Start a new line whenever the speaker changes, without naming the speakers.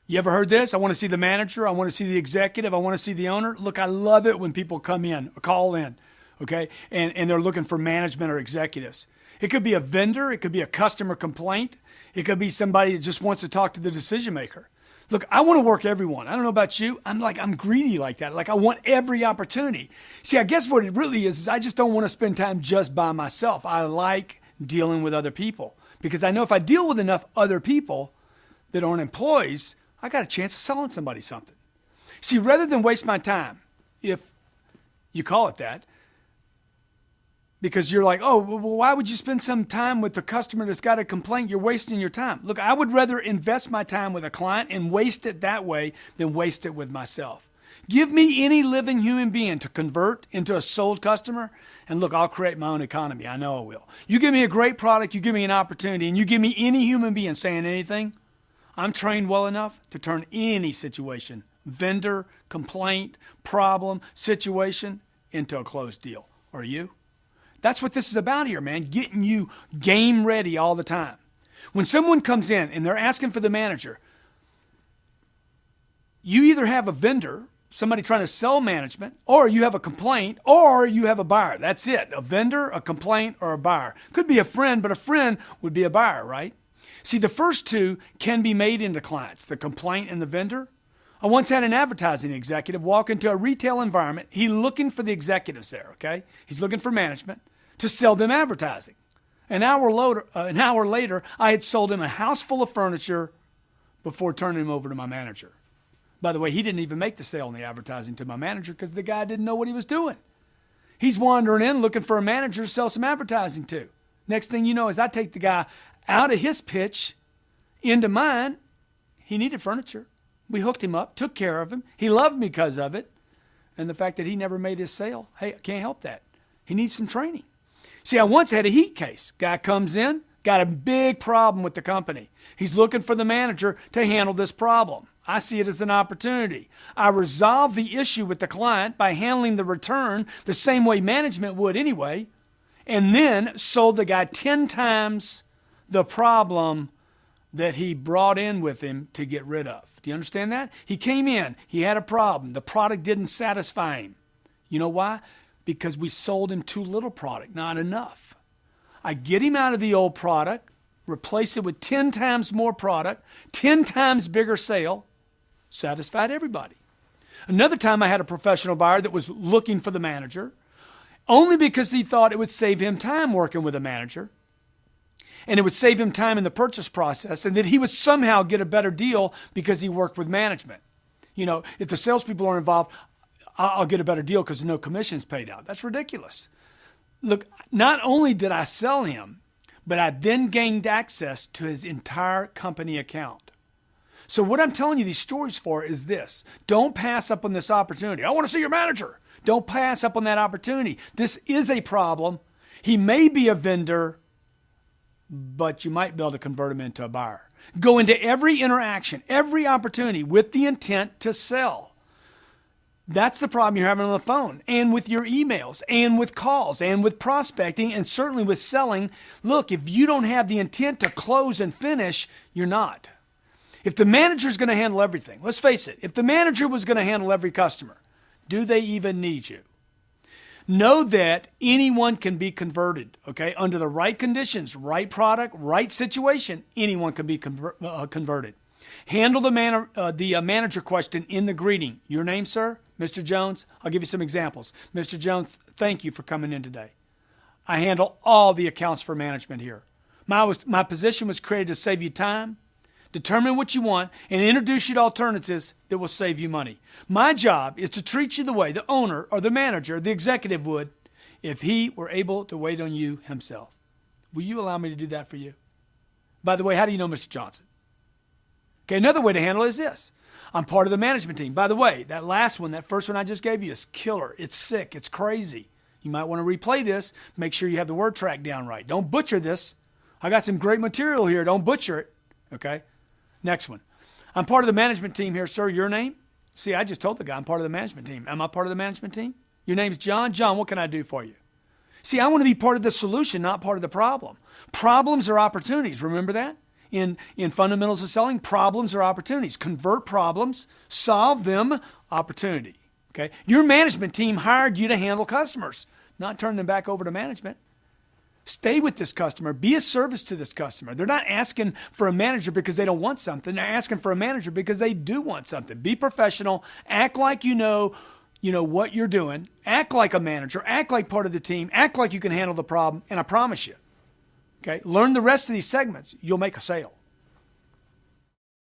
You ever heard this? I want to see the manager. I want to see the executive. I want to see the owner. Look, I love it when people come in, or call in, okay, and they're looking for management or executives. It could be a vendor. It could be a customer complaint. It could be somebody that just wants to talk to the decision maker. Look, I want to work everyone. I don't know about you. I'm greedy like that. Like I want every opportunity. See, I guess what it really is I just don't want to spend time just by myself. I like dealing with other people because I know if I deal with enough other people that aren't employees, I got a chance of selling somebody something. See, rather than waste my time, if you call it that, because you're like, oh, well, why would you spend some time with the customer that's got a complaint? You're wasting your time. Look, I would rather invest my time with a client and waste it that way than waste it with myself. Give me any living human being to convert into a sold customer, and look, I'll create my own economy. I know I will. You give me a great product, you give me an opportunity, and you give me any human being saying anything, I'm trained well enough to turn any situation, vendor, complaint, problem, situation, into a closed deal. Are you? That's what this is about here, man, getting you game ready all the time. When someone comes in and they're asking for the manager, you either have a vendor, somebody trying to sell management, or you have a complaint, or you have a buyer. That's it. A vendor, a complaint, or a buyer. Could be a friend, but a friend would be a buyer, right? See, the first two can be made into clients, the complaint and the vendor. I once had an advertising executive walk into a retail environment. He's looking for the executives there, okay? He's looking for management to sell them advertising. An hour later, I had sold him a house full of furniture before turning him over to my manager. By the way, he didn't even make the sale on the advertising to my manager because the guy didn't know what he was doing. He's wandering in looking for a manager to sell some advertising to. Next thing you know is I take the guy out of his pitch into mine. He needed furniture. We hooked him up, took care of him. He loved me because of it. And the fact that he never made his sale, hey, I can't help that. He needs some training. See, I once had a heat case. Guy comes in, got a big problem with the company. He's looking for the manager to handle this problem. I see it as an opportunity. I resolve the issue with the client by handling the return the same way management would anyway, and then sold the guy 10 times the problem that he brought in with him to get rid of. Do you understand that? He came in, he had a problem. The product didn't satisfy him. You know why? Because we sold him too little product, not enough. I get him out of the old product, replace it with 10 times more product, 10 times bigger sale, satisfied everybody. Another time I had a professional buyer that was looking for the manager only because he thought it would save him time working with a manager and it would save him time in the purchase process and that he would somehow get a better deal because he worked with management. You know, if the salespeople are involved, I'll get a better deal because no commission's paid out. That's ridiculous. Look, not only did I sell him, but I then gained access to his entire company account. So what I'm telling you these stories for is this. Don't pass up on this opportunity. I want to see your manager. Don't pass up on that opportunity. This is a problem. He may be a vendor, but you might be able to convert him into a buyer. Go into every interaction, every opportunity with the intent to sell. That's the problem you're having on the phone and with your emails and with calls and with prospecting and certainly with selling. Look, if you don't have the intent to close and finish, you're not. If the manager's going to handle everything, let's face it, if the manager was going to handle every customer, do they even need you? Know that anyone can be converted, okay? Under the right conditions, right product, right situation, anyone can be converted. Handle the manager question in the greeting. Your name, sir? Mr. Jones? I'll give you some examples. Mr. Jones, thank you for coming in today. I handle all the accounts for management here. My position was created to save you time, determine what you want, and introduce you to alternatives that will save you money. My job is to treat you the way the owner or the manager, the executive would if he were able to wait on you himself. Will you allow me to do that for you? By the way, how do you know Mr. Johnson? Okay, another way to handle it is this. I'm part of the management team. By the way, that last one, that first one I just gave you is killer. It's sick. It's crazy. You might want to replay this. Make sure you have the word track down right. Don't butcher this. I got some great material here. Don't butcher it. Okay? Next one. I'm part of the management team here, sir. Your name? See, I just told the guy I'm part of the management team. Am I part of the management team? Your name's John. John, what can I do for you? See, I want to be part of the solution, not part of the problem. Problems are opportunities. Remember that? in fundamentals of selling, problems or opportunities. Convert problems, solve them, opportunity. Okay? Your management team hired you to handle customers, not turn them back over to management. Stay with this customer. Be a service to this customer. They're not asking for a manager because they don't want something. They're asking for a manager because they do want something. Be professional. Act like you know what you're doing. Act like a manager. Act like part of the team. Act like you can handle the problem. And I promise you, okay, learn the rest of these segments. You'll make a sale.